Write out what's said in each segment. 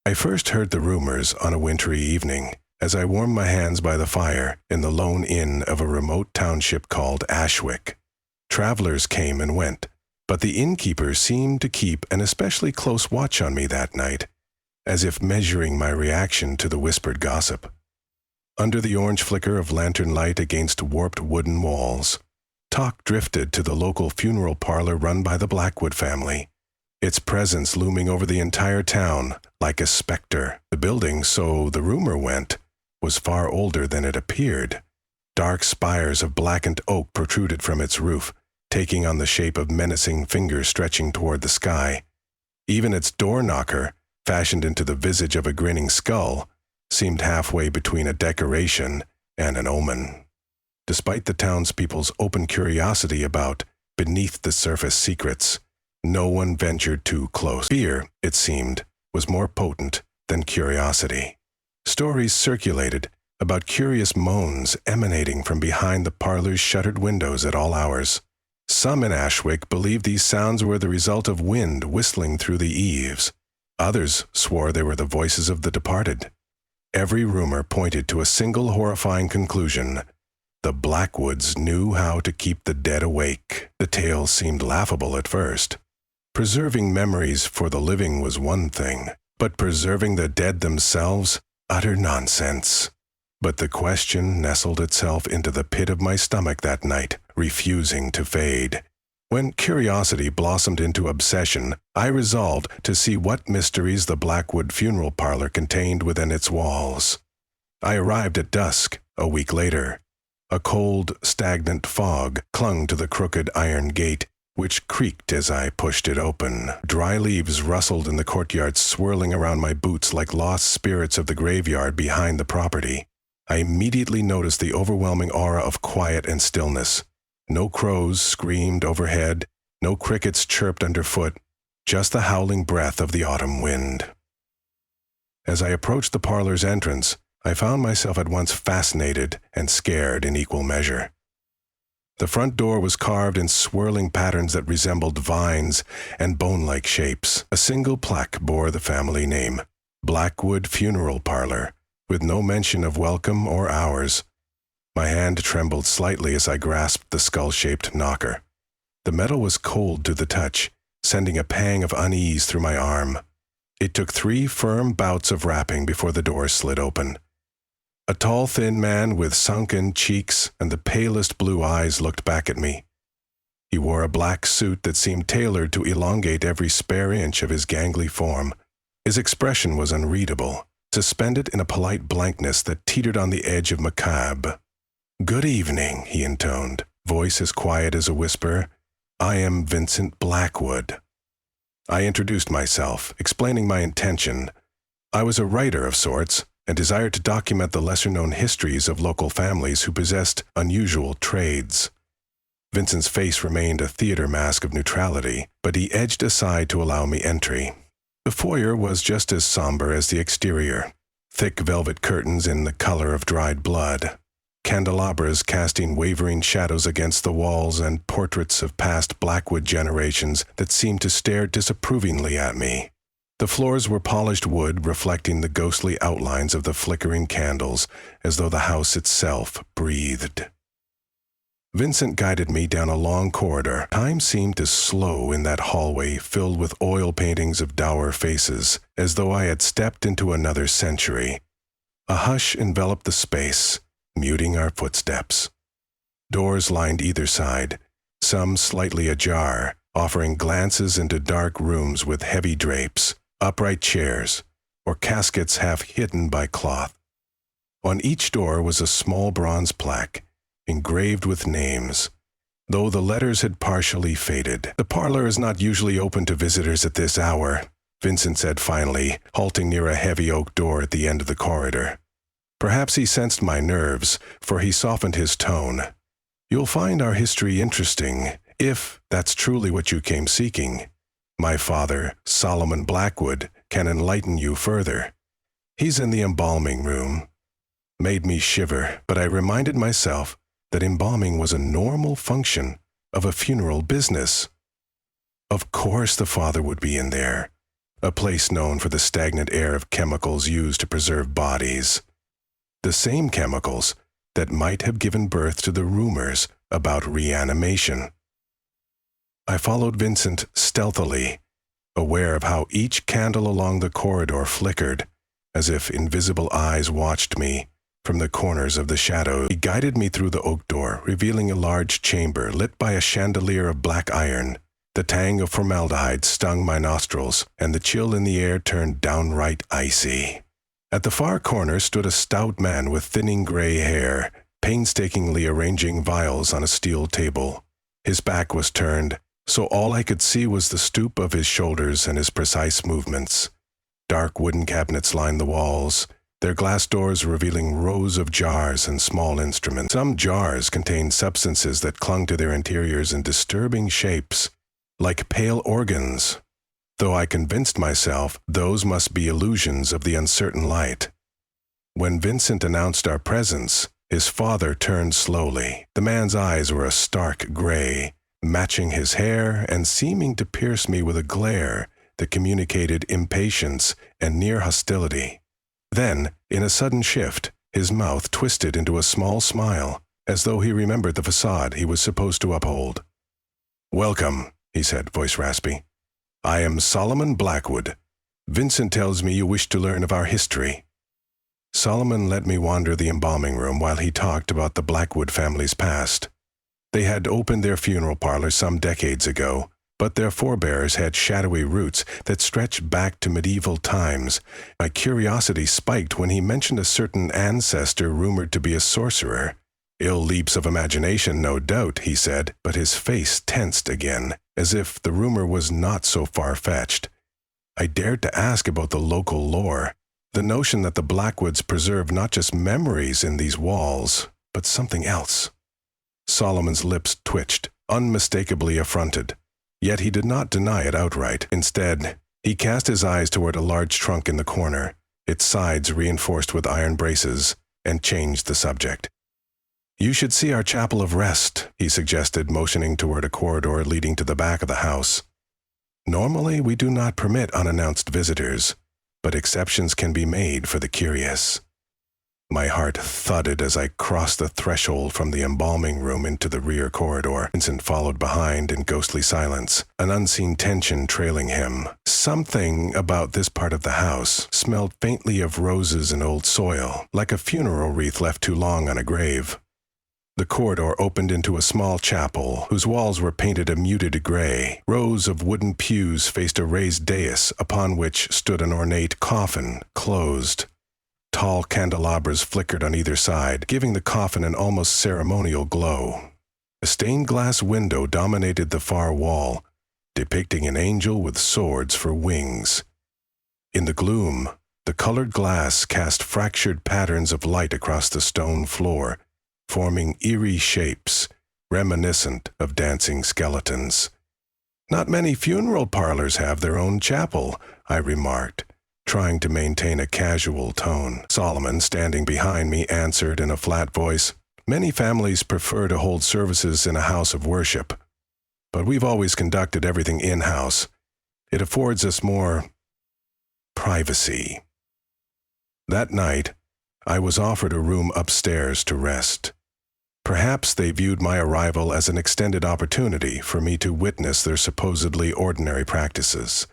I first heard the rumors on a wintry evening, as I warmed my hands by the fire in the lone inn of a remote township called Ashwick. Travelers came and went, but the innkeeper seemed to keep an especially close watch on me that night, as if measuring my reaction to the whispered gossip. Under the orange flicker of lantern light against warped wooden walls, talk drifted to the local funeral parlor run by the Blackwood family, its presence looming over the entire town like a specter. The building, so the rumor went, was far older than it appeared. Dark spires of blackened oak protruded from its roof, taking on the shape of menacing fingers stretching toward the sky. Even its door knocker, fashioned into the visage of a grinning skull, seemed halfway between a decoration and an omen. Despite the townspeople's open curiosity about beneath-the-surface secrets, no one ventured too close. Fear, it seemed, was more potent than curiosity. Stories circulated about curious moans emanating from behind the parlor's shuttered windows at all hours. Some in Ashwick believed these sounds were the result of wind whistling through the eaves. Others swore they were the voices of the departed. Every rumor pointed to a single horrifying conclusion: the Blackwoods knew how to keep the dead awake. The tale seemed laughable at first. Preserving memories for the living was one thing, but preserving the dead themselves? Utter nonsense. But the question nestled itself into the pit of my stomach that night, refusing to fade. When curiosity blossomed into obsession, I resolved to see what mysteries the Blackwood funeral parlor contained within its walls. I arrived at dusk, a week later. A cold, stagnant fog clung to the crooked iron gate, which creaked as I pushed it open. Dry leaves rustled in the courtyard, swirling around my boots like lost spirits of the graveyard behind the property. I immediately noticed the overwhelming aura of quiet and stillness. No crows screamed overhead, no crickets chirped underfoot, just the howling breath of the autumn wind. As I approached the parlor's entrance, I found myself at once fascinated and scared in equal measure. The front door was carved in swirling patterns that resembled vines and bone-like shapes. A single plaque bore the family name, Blackwood Funeral Parlor, with no mention of welcome or hours. My hand trembled slightly as I grasped the skull-shaped knocker. The metal was cold to the touch, sending a pang of unease through my arm. It took 3 firm bouts of rapping before the door slid open. A tall, thin man with sunken cheeks and the palest blue eyes looked back at me. He wore a black suit that seemed tailored to elongate every spare inch of his gangly form. His expression was unreadable, suspended in a polite blankness that teetered on the edge of macabre. "Good evening," he intoned, voice as quiet as a whisper. "I am Vincent Blackwood." I introduced myself, explaining my intention. I was a writer of sorts, and desired to document the lesser-known histories of local families who possessed unusual trades. Vincent's face remained a theater mask of neutrality, but he edged aside to allow me entry. The foyer was just as somber as the exterior. Thick velvet curtains in the color of dried blood, candelabras casting wavering shadows against the walls, and portraits of past Blackwood generations that seemed to stare disapprovingly at me. The floors were polished wood, reflecting the ghostly outlines of the flickering candles, as though the house itself breathed. Vincent guided me down a long corridor. Time seemed to slow in that hallway filled with oil paintings of dour faces, as though I had stepped into another century. A hush enveloped the space, muting our footsteps. Doors lined either side, some slightly ajar, offering glances into dark rooms with heavy drapes, upright chairs, or caskets half hidden by cloth. On each door was a small bronze plaque, engraved with names, though the letters had partially faded. "The parlor is not usually open to visitors at this hour," Vincent said finally, halting near a heavy oak door at the end of the corridor. Perhaps he sensed my nerves, for he softened his tone. "You'll find our history interesting, if that's truly what you came seeking. My father, Solomon Blackwood, can enlighten you further. He's in the embalming room." Made me shiver, but I reminded myself that embalming was a normal function of a funeral business. Of course the father would be in there. a place known for the stagnant air of chemicals used to preserve bodies. The same chemicals that might have given birth to the rumors about reanimation. I followed Vincent stealthily, aware of how each candle along the corridor flickered, as if invisible eyes watched me from the corners of the shadow. He guided me through the oak door, revealing a large chamber lit by a chandelier of black iron. The tang of formaldehyde stung my nostrils, and the chill in the air turned downright icy. At the far corner stood a stout man with thinning gray hair, painstakingly arranging vials on a steel table. His back was turned, so all I could see was the stoop of his shoulders and his precise movements. Dark wooden cabinets lined the walls, their glass doors revealing rows of jars and small instruments. Some jars contained substances that clung to their interiors in disturbing shapes, like pale organs, though I convinced myself those must be illusions of the uncertain light. When Vincent announced our presence, his father turned slowly. The man's eyes were a stark gray, matching his hair and seeming to pierce me with a glare that communicated impatience and near hostility. Then, in a sudden shift, his mouth twisted into a small smile, as though he remembered the facade he was supposed to uphold. "Welcome," he said, voice raspy. "I am Solomon Blackwood. Vincent tells me you wish to learn of our history." Solomon let me wander the embalming room while he talked about the Blackwood family's past. They had opened their funeral parlor some decades ago, but their forebears had shadowy roots that stretched back to medieval times. My curiosity spiked when he mentioned a certain ancestor rumored to be a sorcerer. "Ill leaps of imagination, no doubt," he said, but his face tensed again, as if the rumor was not so far-fetched. I dared to ask about the local lore, the notion that the Blackwoods preserved not just memories in these walls, but something else. Solomon's lips twitched, unmistakably affronted, yet he did not deny it outright. Instead, he cast his eyes toward a large trunk in the corner, its sides reinforced with iron braces, and changed the subject. "You should see our chapel of rest," he suggested, motioning toward a corridor leading to the back of the house. "Normally, we do not permit unannounced visitors, but exceptions can be made for the curious." My heart thudded as I crossed the threshold from the embalming room into the rear corridor. Vincent followed behind in ghostly silence, an unseen tension trailing him. Something about this part of the house smelled faintly of roses and old soil, like a funeral wreath left too long on a grave. The corridor opened into a small chapel, whose walls were painted a muted gray. Rows of wooden pews faced a raised dais, upon which stood an ornate coffin, closed. Tall candelabras flickered on either side, giving the coffin an almost ceremonial glow. A stained glass window dominated the far wall, depicting an angel with swords for wings. In the gloom, the colored glass cast fractured patterns of light across the stone floor, forming eerie shapes, reminiscent of dancing skeletons. "Not many funeral parlors have their own chapel," I remarked, trying to maintain a casual tone. Solomon, standing behind me, answered in a flat voice, "Many families prefer to hold services in a house of worship, but we've always conducted everything in-house. It affords us more privacy." That night, I was offered a room upstairs to rest. Perhaps they viewed my arrival as an extended opportunity for me to witness their supposedly ordinary practices.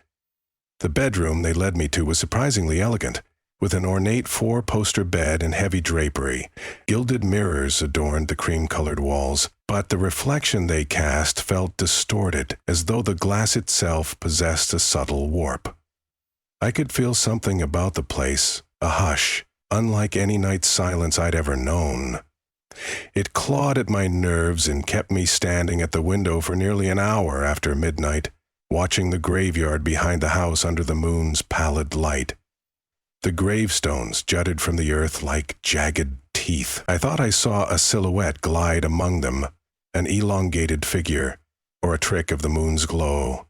The bedroom they led me to was surprisingly elegant, with an ornate four-poster bed and heavy drapery. Gilded mirrors adorned the cream-colored walls, but the reflection they cast felt distorted, as though the glass itself possessed a subtle warp. I could feel something about the place, a hush, unlike any night's silence I'd ever known. It clawed at my nerves and kept me standing at the window for nearly an hour after midnight, watching the graveyard behind the house under the moon's pallid light. The gravestones jutted from the earth like jagged teeth. I thought I saw a silhouette glide among them, an elongated figure, or a trick of the moon's glow.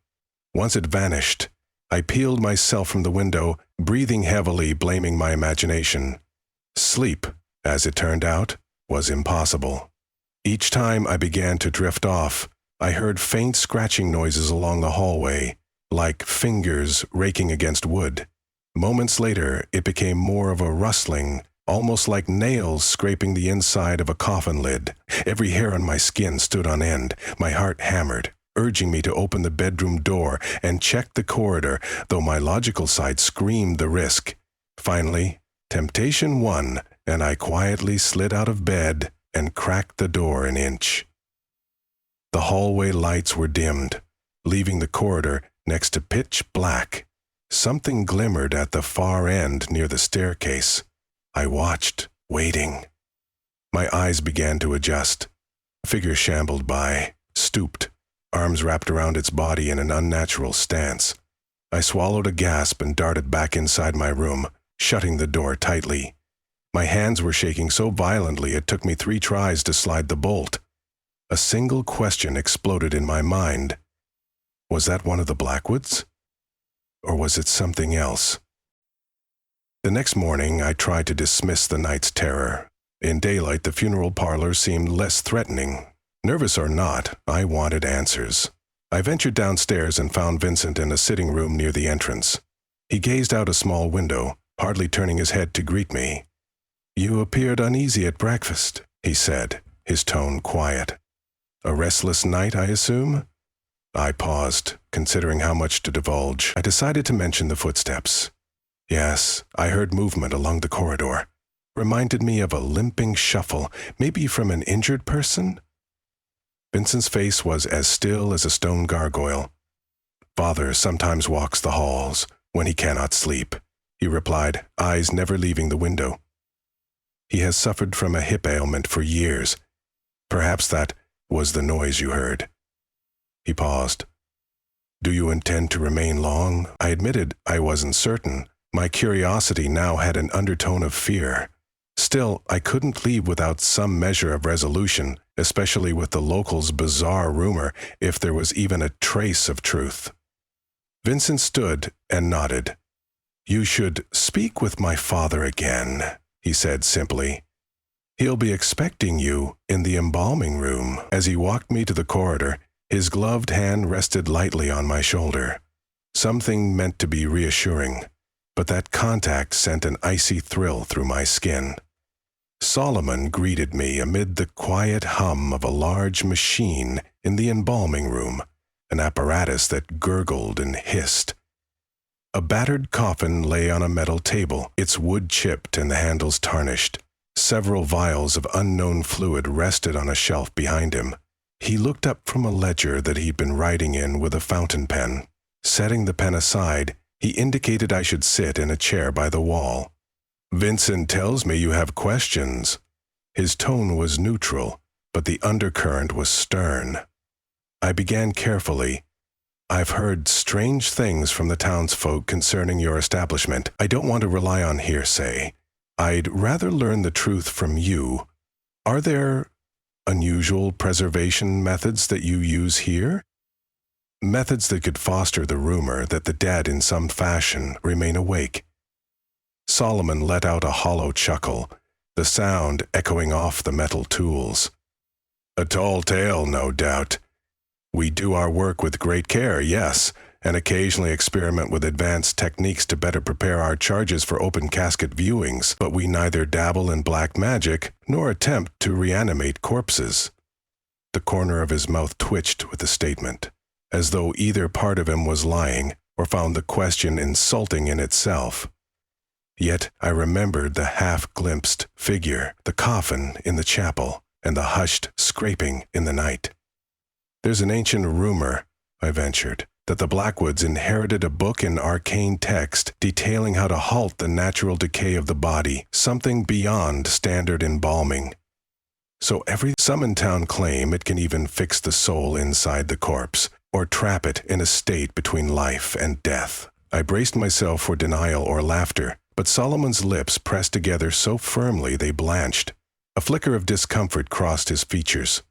Once it vanished, I peeled myself from the window, breathing heavily, blaming my imagination. Sleep, as it turned out, was impossible. Each time I began to drift off, I heard faint scratching noises along the hallway, like fingers raking against wood. Moments later, it became more of a rustling, almost like nails scraping the inside of a coffin lid. Every hair on my skin stood on end. My heart hammered, urging me to open the bedroom door and check the corridor, though my logical side screamed the risk. Finally, temptation won, and I quietly slid out of bed and cracked the door an inch. The hallway lights were dimmed, leaving the corridor next to pitch black. Something glimmered at the far end near the staircase. I watched, waiting. My eyes began to adjust. A figure shambled by, stooped, arms wrapped around its body in an unnatural stance. I swallowed a gasp and darted back inside my room, shutting the door tightly. My hands were shaking so violently it took me 3 tries to slide the bolt. A single question exploded in my mind. Was that one of the Blackwoods? Or was it something else? The next morning, I tried to dismiss the night's terror. In daylight, the funeral parlor seemed less threatening. Nervous or not, I wanted answers. I ventured downstairs and found Vincent in a sitting room near the entrance. He gazed out a small window, hardly turning his head to greet me. "You appeared uneasy at breakfast," he said, his tone quiet. "A restless night, I assume?" I paused, considering how much to divulge. I decided to mention the footsteps. "Yes, I heard movement along the corridor. Reminded me of a limping shuffle, maybe from an injured person?" Vincent's face was as still as a stone gargoyle. "Father sometimes walks the halls when he cannot sleep," he replied, eyes never leaving the window. "He has suffered from a hip ailment for years. Perhaps that was the noise you heard." He paused. "Do you intend to remain long?" I admitted I wasn't certain. My curiosity now had an undertone of fear. Still, I couldn't leave without some measure of resolution, especially with the locals' bizarre rumor, if there was even a trace of truth. Vincent stood and nodded. "You should speak with my father again," he said simply. "He'll be expecting you in the embalming room." As he walked me to the corridor, his gloved hand rested lightly on my shoulder. Something meant to be reassuring, but that contact sent an icy thrill through my skin. Solomon greeted me amid the quiet hum of a large machine in the embalming room, an apparatus that gurgled and hissed. A battered coffin lay on a metal table, its wood chipped and the handles tarnished. Several vials of unknown fluid rested on a shelf behind him. He looked up from a ledger that he'd been writing in with a fountain pen. Setting the pen aside, he indicated I should sit in a chair by the wall. "Vincent tells me you have questions." His tone was neutral, but the undercurrent was stern. I began carefully. "I've heard strange things from the townsfolk concerning your establishment. I don't want to rely on hearsay. I'd rather learn the truth from you. Are there unusual preservation methods that you use here? Methods that could foster the rumor that the dead in some fashion remain awake." Solomon let out a hollow chuckle, the sound echoing off the metal tools. "A tall tale, no doubt. We do our work with great care, yes, and occasionally experiment with advanced techniques to better prepare our charges for open casket viewings, but we neither dabble in black magic nor attempt to reanimate corpses." The corner of his mouth twitched with the statement, as though either part of him was lying or found the question insulting in itself. Yet I remembered the half-glimpsed figure, the coffin in the chapel, and the hushed scraping in the night. "There's an ancient rumor," I ventured, "that the Blackwoods inherited a book in arcane text detailing how to halt the natural decay of the body, something beyond standard embalming. Some in town claim it can even fix the soul inside the corpse, or trap it in a state between life and death." I braced myself for denial or laughter, but Solomon's lips pressed together so firmly they blanched. A flicker of discomfort crossed his features.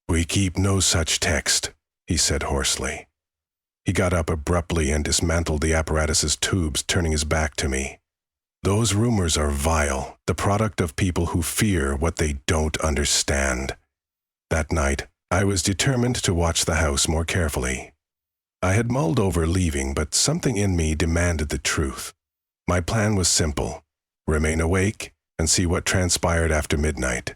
"We keep no such text," he said hoarsely. He got up abruptly and dismantled the apparatus's tubes, turning his back to me. "Those rumors are vile, the product of people who fear what they don't understand." That night, I was determined to watch the house more carefully. I had mulled over leaving, but something in me demanded the truth. My plan was simple: remain awake and see what transpired after midnight.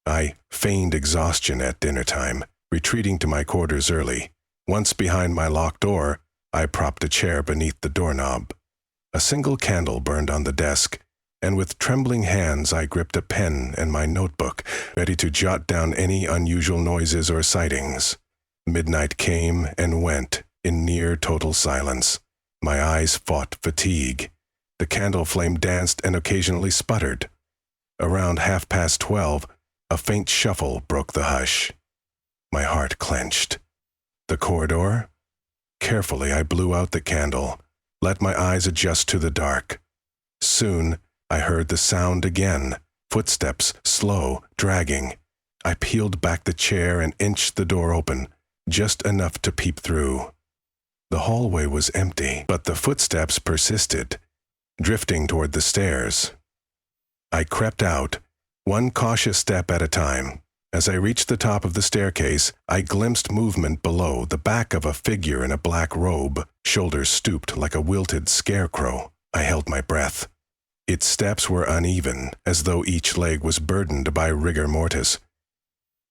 I feigned exhaustion at dinner time, retreating to my quarters early. Once behind my locked door, I propped a chair beneath the doorknob. A single candle burned on the desk, and with trembling hands I gripped a pen and my notebook, ready to jot down any unusual noises or sightings. Midnight came and went in near total silence. My eyes fought fatigue. The candle flame danced and occasionally sputtered. Around 12:30, a faint shuffle broke the hush. My heart clenched. The corridor? Carefully I blew out the candle, let my eyes adjust to the dark. Soon I heard the sound again, footsteps, slow, dragging. I peeled back the chair and inched the door open, just enough to peep through. The hallway was empty, but the footsteps persisted, drifting toward the stairs. I crept out, one cautious step at a time. As I reached the top of the staircase, I glimpsed movement below, the back of a figure in a black robe, shoulders stooped like a wilted scarecrow. I held my breath. Its steps were uneven, as though each leg was burdened by rigor mortis.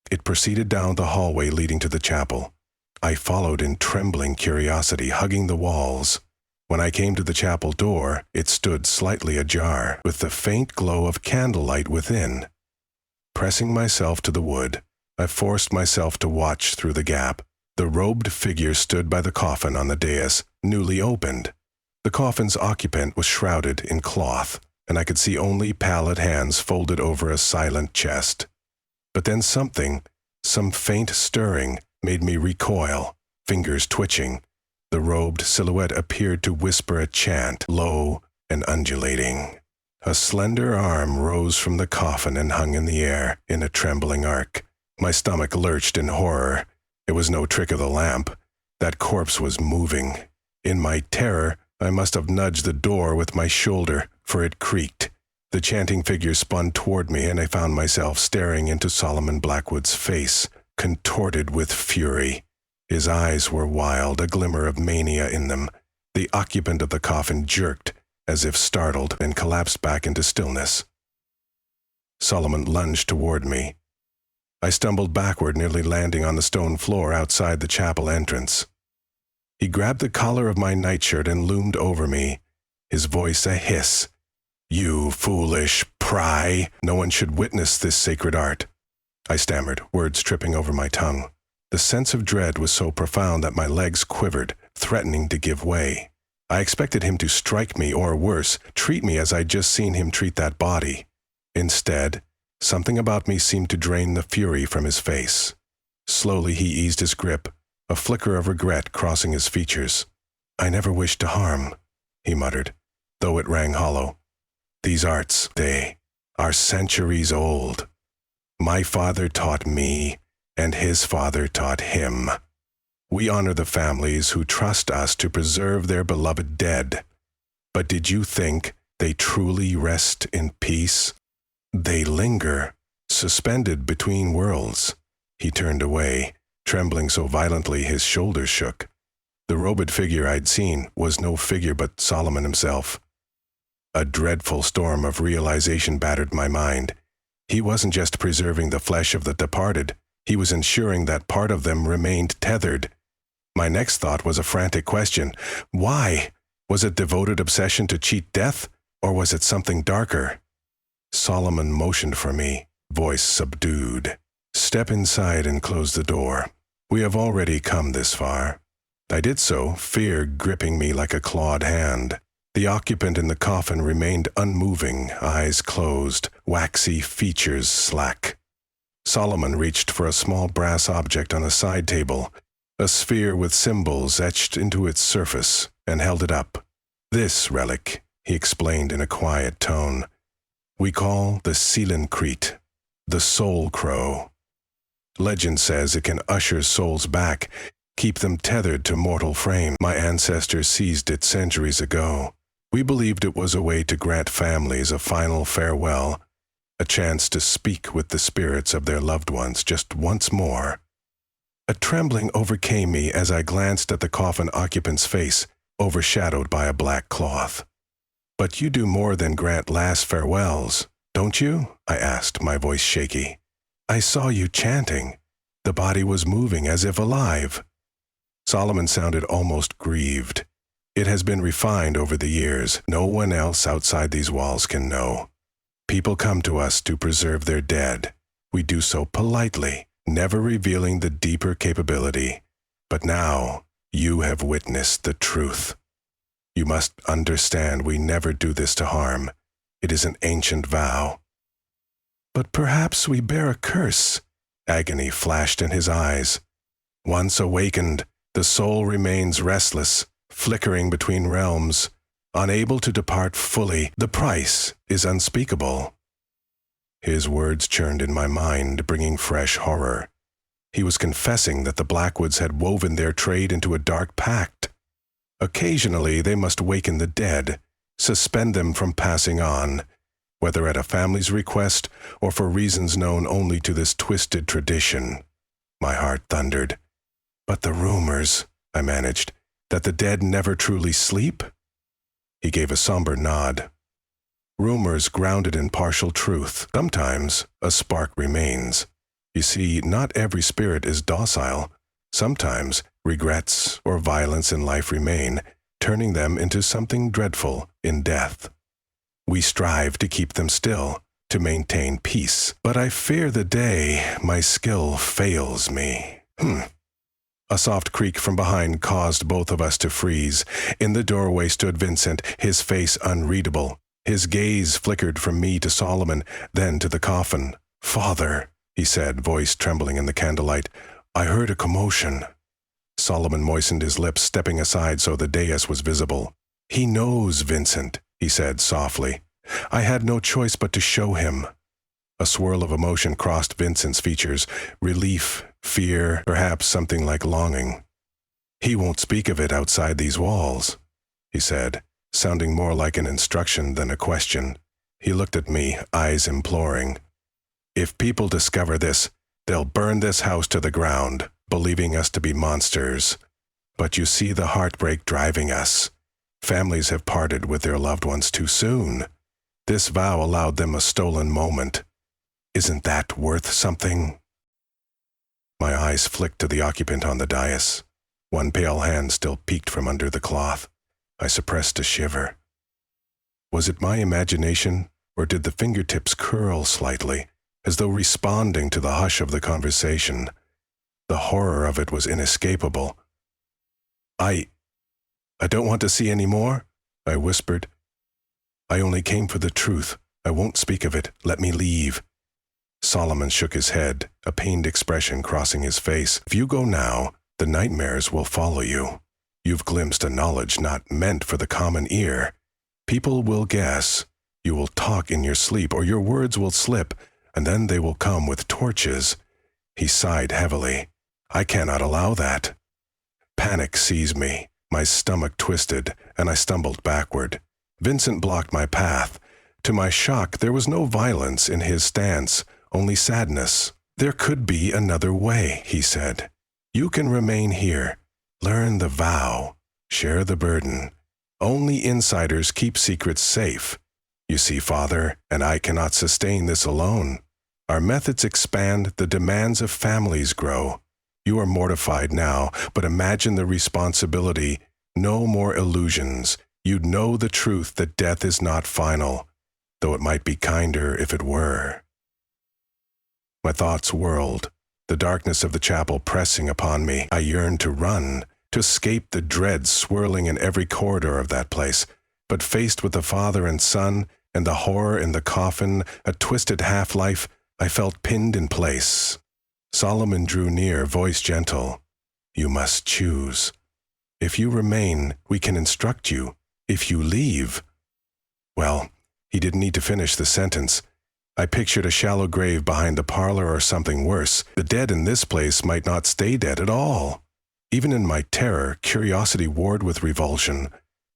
It proceeded down the hallway leading to the chapel. I followed in trembling curiosity, hugging the walls. When I came to the chapel door, it stood slightly ajar, with the faint glow of candlelight within. Pressing myself to the wood, I forced myself to watch through the gap. The robed figure stood by the coffin on the dais, newly opened. The coffin's occupant was shrouded in cloth, and I could see only pallid hands folded over a silent chest. But then some faint stirring, made me recoil, fingers twitching. The robed silhouette appeared to whisper a chant, low and undulating. A slender arm rose from the coffin and hung in the air in a trembling arc. My stomach lurched in horror. It was no trick of the lamp. That corpse was moving. In my terror, I must have nudged the door with my shoulder, for it creaked. The chanting figure spun toward me, and I found myself staring into Solomon Blackwood's face, contorted with fury. His eyes were wild, a glimmer of mania in them. The occupant of the coffin jerked, as if startled, and collapsed back into stillness. Solomon lunged toward me. I stumbled backward, nearly landing on the stone floor outside the chapel entrance. He grabbed the collar of my nightshirt and loomed over me, his voice a hiss. "You foolish pry! No one should witness this sacred art." I stammered, words tripping over my tongue. The sense of dread was so profound that my legs quivered, threatening to give way. I expected him to strike me, or worse, treat me as I'd just seen him treat that body. Instead, something about me seemed to drain the fury from his face. Slowly he eased his grip, a flicker of regret crossing his features. "I never wished to harm," he muttered, though it rang hollow. "These arts, they are centuries old. My father taught me, and his father taught him. We honor the families who trust us to preserve their beloved dead. But did you think they truly rest in peace? They linger, suspended between worlds." He turned away, trembling so violently his shoulders shook. The robed figure I'd seen was no figure but Solomon himself. A dreadful storm of realization battered my mind. He wasn't just preserving the flesh of the departed, he was ensuring that part of them remained tethered. My next thought was a frantic question. Why? Was it devoted obsession to cheat death, or was it something darker? Solomon motioned for me, voice subdued. "Step inside and close the door. We have already come this far." I did so, fear gripping me like a clawed hand. The occupant in the coffin remained unmoving, eyes closed, waxy features slack. Solomon reached for a small brass object on a side table, a sphere with symbols etched into its surface, and held it up. "This relic," he explained in a quiet tone, "we call the Seelencrete, the soul crow. Legend says it can usher souls back, keep them tethered to mortal frame. My ancestors seized it centuries ago. We believed it was a way to grant families a final farewell, a chance to speak with the spirits of their loved ones just once more." A trembling overcame me as I glanced at the coffin occupant's face, overshadowed by a black cloth. "But you do more than grant last farewells, don't you?" I asked, my voice shaky. "I saw you chanting. The body was moving as if alive." Solomon sounded almost grieved. "It has been refined over the years. No one else outside these walls can know. People come to us to preserve their dead. We do so politely, never revealing the deeper capability. But now, you have witnessed the truth. You must understand we never do this to harm. It is an ancient vow." "But perhaps we bear a curse." Agony flashed in his eyes. "Once awakened, the soul remains restless, flickering between realms, unable to depart fully. The price is unspeakable." His words churned in my mind, bringing fresh horror. He was confessing that the Blackwoods had woven their trade into a dark pact. Occasionally they must waken the dead, suspend them from passing on, whether at a family's request or for reasons known only to this twisted tradition. My heart thundered. "But the rumors," I managed, "that the dead never truly sleep?" He gave a somber nod. "Rumors grounded in partial truth. Sometimes a spark remains. You see, not every spirit is docile. Sometimes regrets or violence in life remain, turning them into something dreadful in death. We strive to keep them still, to maintain peace. But I fear the day my skill fails me." A soft creak from behind caused both of us to freeze. In the doorway stood Vincent, his face unreadable. His gaze flickered from me to Solomon, then to the coffin. "Father," he said, voice trembling in the candlelight, "I heard a commotion." Solomon moistened his lips, stepping aside so the dais was visible. "He knows, Vincent," he said softly. "I had no choice but to show him." A swirl of emotion crossed Vincent's features. Relief, fear, perhaps something like longing. "He won't speak of it outside these walls," he said, sounding more like an instruction than a question. He looked at me, eyes imploring. "If people discover this, they'll burn this house to the ground, believing us to be monsters. But you see the heartbreak driving us. Families have parted with their loved ones too soon. This vow allowed them a stolen moment. Isn't that worth something?" My eyes flicked to the occupant on the dais. One pale hand still peeked from under the cloth. I suppressed a shiver. Was it my imagination, or did the fingertips curl slightly, as though responding to the hush of the conversation? The horror of it was inescapable. I don't want to see any more," I whispered. "I only came for the truth. I won't speak of it. Let me leave." Solomon shook his head, a pained expression crossing his face. "If you go now, the nightmares will follow you. You've glimpsed a knowledge not meant for the common ear. People will guess. You will talk in your sleep, or your words will slip, and then they will come with torches." He sighed heavily. "I cannot allow that." Panic seized me. My stomach twisted, and I stumbled backward. Vincent blocked my path. To my shock, there was no violence in his stance, only sadness. "There could be another way," he said. "You can remain here. Learn the vow. Share the burden. Only insiders keep secrets safe. You see, Father, and I cannot sustain this alone. Our methods expand, the demands of families grow. You are mortified now, but imagine the responsibility. No more illusions. You'd know the truth that death is not final, though it might be kinder if it were." My thoughts whirled, the darkness of the chapel pressing upon me. I yearned to run, to escape the dread swirling in every corridor of that place, but faced with the father and son, and the horror in the coffin, a twisted half-life, I felt pinned in place. Solomon drew near, voice gentle. "You must choose. If you remain, we can instruct you. If you leave—" Well, he didn't need to finish the sentence. I pictured a shallow grave behind the parlor or something worse. The dead in this place might not stay dead at all. Even in my terror, curiosity warred with revulsion.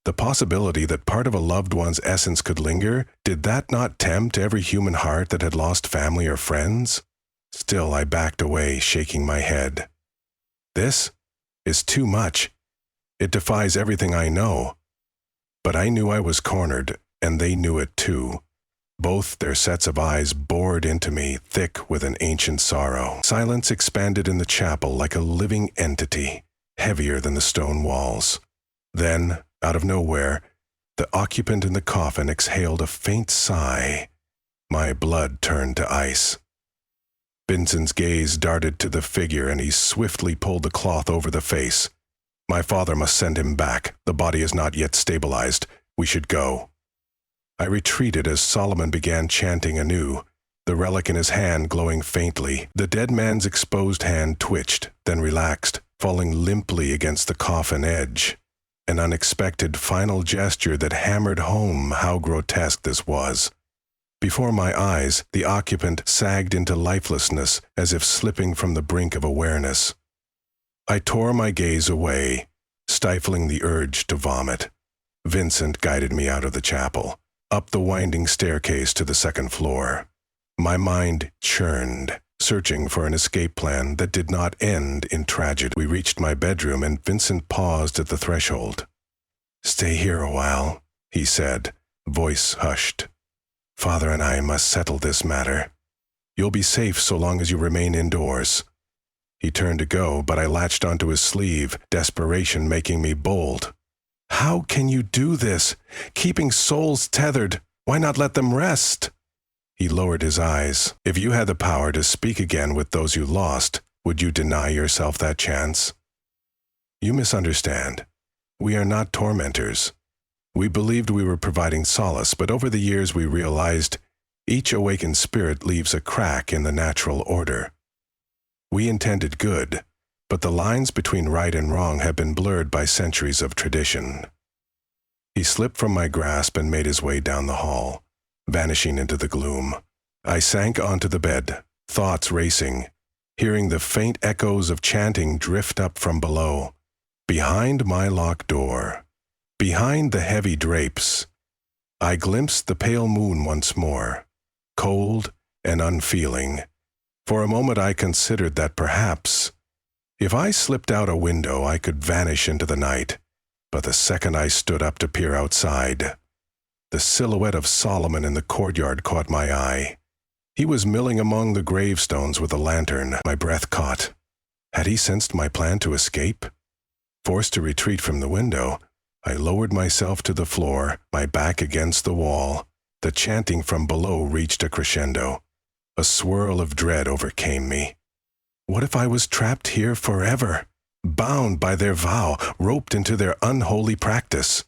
The possibility that part of a loved one's essence could linger, did that not tempt every human heart that had lost family or friends? Still, I backed away, shaking my head. This is too much. It defies everything I know. But I knew I was cornered, and they knew it too. Both their sets of eyes bored into me, thick with an ancient sorrow. Silence expanded in the chapel like a living entity, heavier than the stone walls. Then, out of nowhere, the occupant in the coffin exhaled a faint sigh. My blood turned to ice. Vincent's gaze darted to the figure, and he swiftly pulled the cloth over the face. My father must send him back. The body is not yet stabilized. We should go. I retreated as Solomon began chanting anew, the relic in his hand glowing faintly. The dead man's exposed hand twitched, then relaxed, falling limply against the coffin edge. An unexpected final gesture that hammered home how grotesque this was. Before my eyes, the occupant sagged into lifelessness as if slipping from the brink of awareness. I tore my gaze away, stifling the urge to vomit. Vincent guided me out of the chapel, up the winding staircase to the second floor. My mind churned, searching for an escape plan that did not end in tragedy. We reached my bedroom, and Vincent paused at the threshold. "Stay here a while," he said, voice hushed. "Father and I must settle this matter. You'll be safe so long as you remain indoors." He turned to go, but I latched onto his sleeve, desperation making me bold. "How can you do this? Keeping souls tethered. Why not let them rest?" He lowered his eyes. "If you had the power to speak again with those you lost, would you deny yourself that chance?" "You misunderstand. We are not tormentors. We believed we were providing solace, but over the years we realized each awakened spirit leaves a crack in the natural order. We intended good, but the lines between right and wrong have been blurred by centuries of tradition." He slipped from my grasp and made his way down the hall, vanishing into the gloom. I sank onto the bed, thoughts racing, hearing the faint echoes of chanting drift up from below. Behind my locked door, behind the heavy drapes, I glimpsed the pale moon once more, cold and unfeeling. For a moment I considered that perhaps, if I slipped out a window, I could vanish into the night. But the second I stood up to peer outside, the silhouette of Solomon in the courtyard caught my eye. He was milling among the gravestones with a lantern. My breath caught. Had he sensed my plan to escape? Forced to retreat from the window, I lowered myself to the floor, my back against the wall. The chanting from below reached a crescendo. A swirl of dread overcame me. What if I was trapped here forever, bound by their vow, roped into their unholy practice?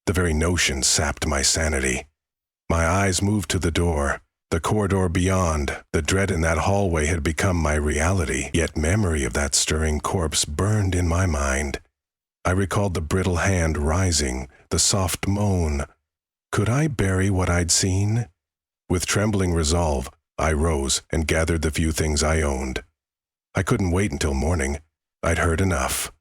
The very notion sapped my sanity. My eyes moved to the door, the corridor beyond. The dread in that hallway had become my reality, yet memory of that stirring corpse burned in my mind. I recalled the brittle hand rising, the soft moan. Could I bury what I'd seen? With trembling resolve, I rose and gathered the few things I owned. I couldn't wait until morning. I'd heard enough.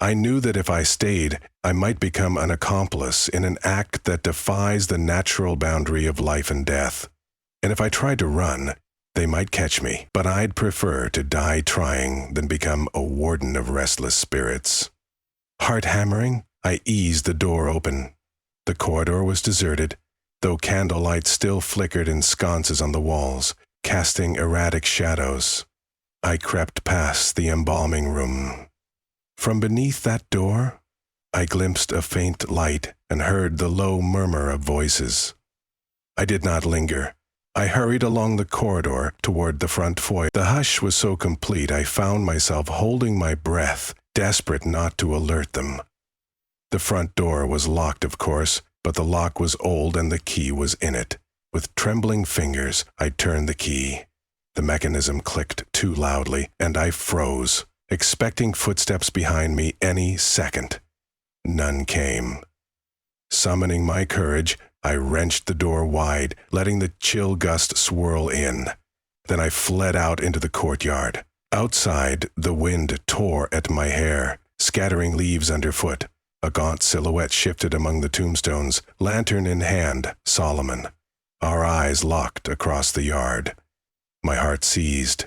I knew that if I stayed, I might become an accomplice in an act that defies the natural boundary of life and death. And if I tried to run, they might catch me. But I'd prefer to die trying than become a warden of restless spirits. Heart hammering, I eased the door open. The corridor was deserted, though candlelight still flickered in sconces on the walls, casting erratic shadows. I crept past the embalming room. From beneath that door, I glimpsed a faint light and heard the low murmur of voices. I did not linger. I hurried along the corridor toward the front foyer. The hush was so complete I found myself holding my breath, desperate not to alert them. The front door was locked, of course, but the lock was old and the key was in it. With trembling fingers, I turned the key. The mechanism clicked too loudly, and I froze, expecting footsteps behind me any second. None came. Summoning my courage, I wrenched the door wide, letting the chill gust swirl in. Then I fled out into the courtyard. Outside, the wind tore at my hair, scattering leaves underfoot. A gaunt silhouette shifted among the tombstones, lantern in hand, Solomon. Our eyes locked across the yard. My heart seized.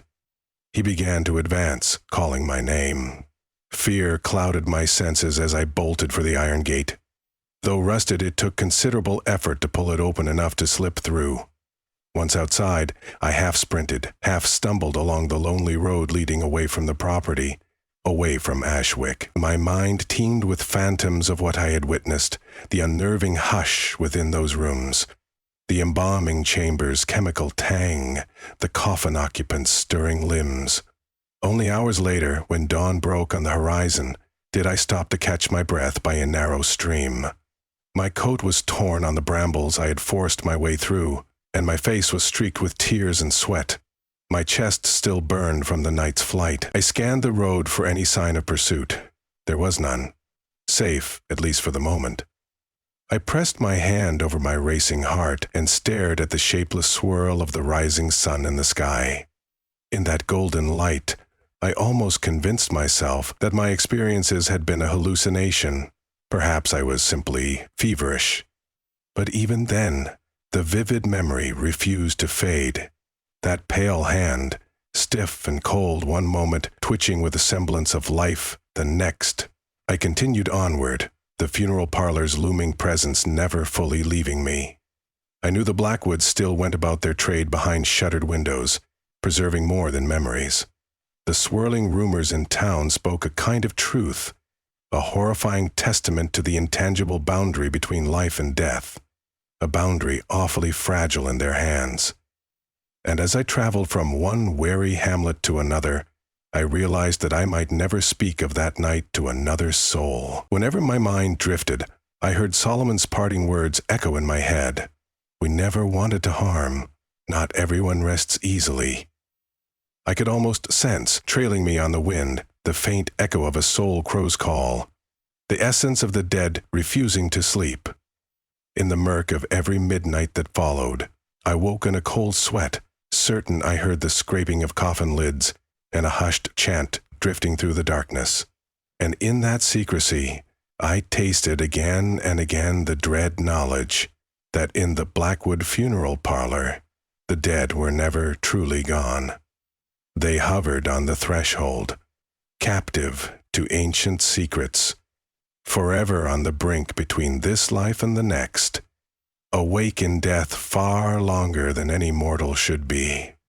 He began to advance, calling my name. Fear clouded my senses as I bolted for the iron gate. Though rusted, it took considerable effort to pull it open enough to slip through. Once outside, I half sprinted, half stumbled along the lonely road leading away from the property, away from Ashwick. My mind teemed with phantoms of what I had witnessed, the unnerving hush within those rooms, the embalming chamber's chemical tang, the coffin occupants' stirring limbs. Only hours later, when dawn broke on the horizon, did I stop to catch my breath by a narrow stream. My coat was torn on the brambles I had forced my way through, and my face was streaked with tears and sweat. My chest still burned from the night's flight. I scanned the road for any sign of pursuit. There was none. Safe, at least for the moment. I pressed my hand over my racing heart and stared at the shapeless swirl of the rising sun in the sky. In that golden light, I almost convinced myself that my experiences had been a hallucination. Perhaps I was simply feverish. But even then, the vivid memory refused to fade. That pale hand, stiff and cold one moment, twitching with a semblance of life the next. I continued onward, the funeral parlor's looming presence never fully leaving me. I knew the Blackwoods still went about their trade behind shuttered windows, preserving more than memories. The swirling rumors in town spoke a kind of truth, a horrifying testament to the intangible boundary between life and death, a boundary awfully fragile in their hands. And as I traveled from one wary hamlet to another, I realized that I might never speak of that night to another soul. Whenever my mind drifted, I heard Solomon's parting words echo in my head. We never wanted to harm. Not everyone rests easily. I could almost sense, trailing me on the wind, the faint echo of a soul crow's call, the essence of the dead refusing to sleep. In the murk of every midnight that followed, I woke in a cold sweat, certain I heard the scraping of coffin lids and a hushed chant drifting through the darkness. And in that secrecy, I tasted again and again the dread knowledge that in the Blackwood funeral parlor, the dead were never truly gone. They hovered on the threshold, captive to ancient secrets, forever on the brink between this life and the next, awake in death far longer than any mortal should be.